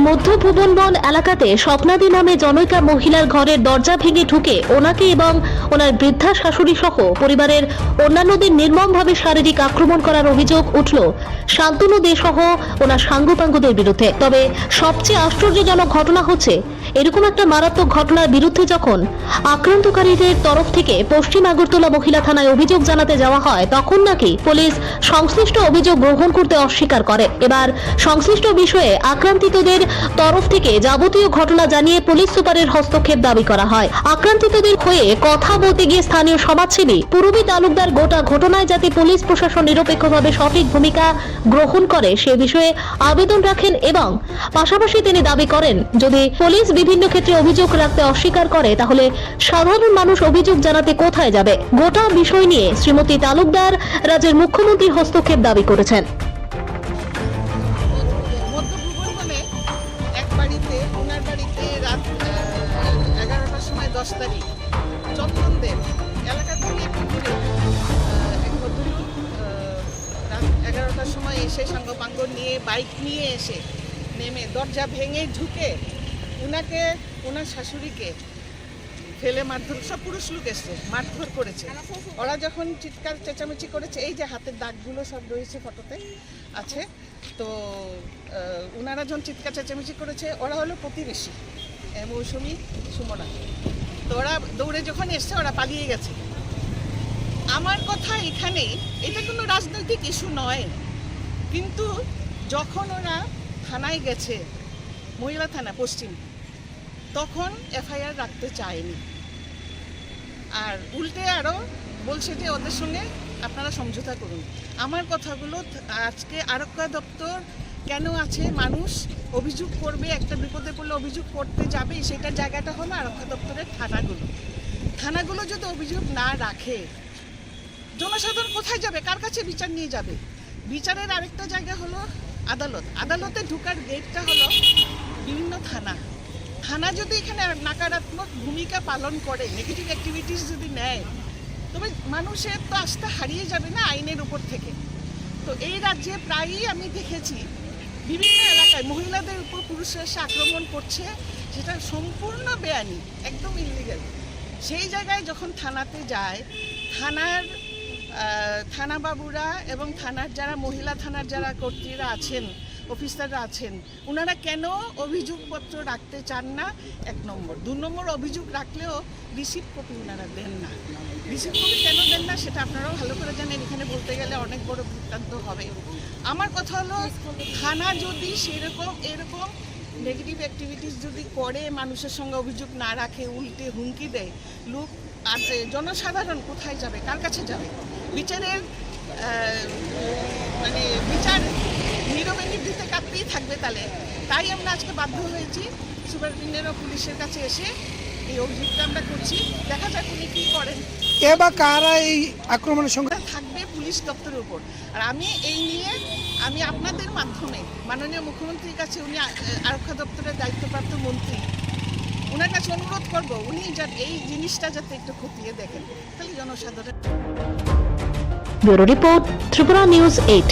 মধ্য ভুবনবন এলাকাতে স্বপ্নাদি নামে জনৈকা মহিলার ঘরের দরজা ভেঙে ঢুকে ওনাকে এবং ওনার বৃদ্ধা শাশুড়ি সহ পরিবারের অন্যান্যদের নির্মমভাবে শারীরিক আক্রমণ করার অভিযোগ উঠল শান্তনু দে সহ ওনার সাঙ্গপাঙ্গদের বিরুদ্ধে। তবে সবচেয়ে আশ্চর্যজনক ঘটনা হচ্ছে, এরকম একটা মারাত্মক ঘটনার বিরুদ্ধে যখন আক্রান্তকারীদের তরফ থেকে পশ্চিম আগরতলা মহিলা থানায় অভিযোগ জানাতে যাওয়া হয়, তখন নাকি পুলিশ সংশ্লিষ্ট অভিযোগ গ্রহণ করতে অস্বীকার করে। এবার সংশ্লিষ্ট বিষয়ে আক্রান্তিতদের তরফ থেকে যাবতীয় ঘটনা জানিয়ে পুলিশ সুপারের হস্তক্ষেপ দাবি করা হয়। আক্রান্তিতদের হয়ে কথা বলতে গিয়ে স্থানীয় সমাজসেবী পূরবী তালুকদার গোটা ঘটনায় যাতে পুলিশ প্রশাসন নিরপেক্ষভাবে সঠিক ভূমিকা গ্রহণ করে সে বিষয়ে আবেদন রাখেন এবং পাশাপাশি তিনি দাবি করেন, যদি পুলিশ বিভিন্ন ক্ষেত্রে অভিযোগ রাখতে অস্বীকার করে তাহলে সাধারণ মানুষ অভিযোগ জানাতে কোথায় যাবে। গোটা বিষয় নিয়ে শ্রীমতী তালুকদার রাজ্যের মুখ্যমন্ত্রীর হস্তক্ষেপ দাবি করেছেন। রাত 11টার সময় 10 তারিখ চন্দনদের এলাকা থেকে একটু দূরে এক ভদ্রলোক রাত 11টার সময় এসে সাঙ্গপাঙ্গ নিয়ে বাইক নিয়ে এসে নেমে দরজা ভেঙে ঢুকে ওনার শাশুড়িকে ফেলে মারধর, সব পুরুষ লোক এসে মারধর করেছে। ওরা যখন চিৎকার চেঁচামেচি করেছে, এই যে হাতের দাগগুলো সব রয়েছে ফটোতে আছে, তো ওনারা যখন চিৎকার চেঁচামেচি করেছে, ওরা হলো প্রতিবেশী মৌসুমী সুমনা, তো ওরা দৌড়ে যখন এসছে ওরা পালিয়ে গেছে। আমার কথা এখানেই, এটা কোনো রাজনৈতিক ইস্যু নয়, কিন্তু যখন ওরা থানায় গেছে, মহিলা থানা পশ্চিম, তখন এফআইআর রাখতে চায়নি, আর উল্টে আরও বলছে যে ওদের সঙ্গে আপনারা সমঝোতা করুন। আমার কথাগুলো আজকে আরক্ষা দপ্তর কেন আছে, মানুষ অভিযোগ করবে, একটা বিপদে পড়লে অভিযোগ করতে যাবে, সেটার জায়গাটা হলো আরক্ষা দপ্তরের থানাগুলো যদি অভিযোগ না রাখে, জনসাধারণ কোথায় যাবে, কার কাছে বিচার নিয়ে যাবে? বিচারের আরেকটা জায়গা হলো আদালতে ঢোকার গেটটা হলো বিভিন্ন থানা যদি এখানে নাকারাত্মক ভূমিকা পালন করে, নেগেটিভ অ্যাক্টিভিটিস যদি নেয়, তবে মানুষের তো আস্থা হারিয়ে যাবে না আইনের উপর থেকে। তো এই রাজ্যে প্রায়ই আমি দেখেছি বিভিন্ন এলাকায় মহিলাদের উপর পুরুষরা এসে আক্রমণ করছে, সেটা সম্পূর্ণ বেআইনি, একদম ইলিগাল। সেই জায়গায় যখন থানাতে যায়, থানা বাবুরা এবং থানার যারা মহিলা থানার যারা কর্ত্রীরা আছেন, অফিসাররা আছেন, ওনারা কেন অভিযোগপত্র রাখতে চান না? 1 নম্বর। 2 নম্বর, অভিযোগ রাখলেও রিসিভ কপি ওনারা দেন না। রিসিভ কপি কেন দেন না সেটা আপনারাও ভালো করে জানেন, এখানে বলতে গেলে অনেক বড় বৃত্তান্ত হবে। আমার কথা হলো, থানা যদি এরকম নেগেটিভ অ্যাক্টিভিটিস যদি করে, মানুষের সঙ্গে অভিযোগ না রাখে, উল্টে হুমকি দেয়, লোক আর জনসাধারণ কোথায় যাবে, কার কাছে যাবে? বিচারের বিচার নীরবে নিভৃতে কাঁপতেই থাকবে। তাই আমরা আজকে বাধ্য হয়েছি সুপারিনটেন্ডেন্ট অফ পুলিশের কাছে এসে এই অভিযোগটা আমরা করছি। দেখা যাক উনি কী করেন। কে বা কারা এই আক্রমণের সঙ্গে থাকবে পুলিশ দপ্তরের উপর। আর আমি এই নিয়ে আপনাদের মাধ্যমে মাননীয় মুখ্যমন্ত্রীর কাছে, উনি আরক্ষা দপ্তরের দায়িত্বপ্রাপ্ত মন্ত্রী, ওনার কাছে অনুরোধ করব, উনি এই জিনিসটা যাতে একটু খতিয়ে দেখেন, তাহলে জনসাধারণ। Bureau report, Tripura news 8।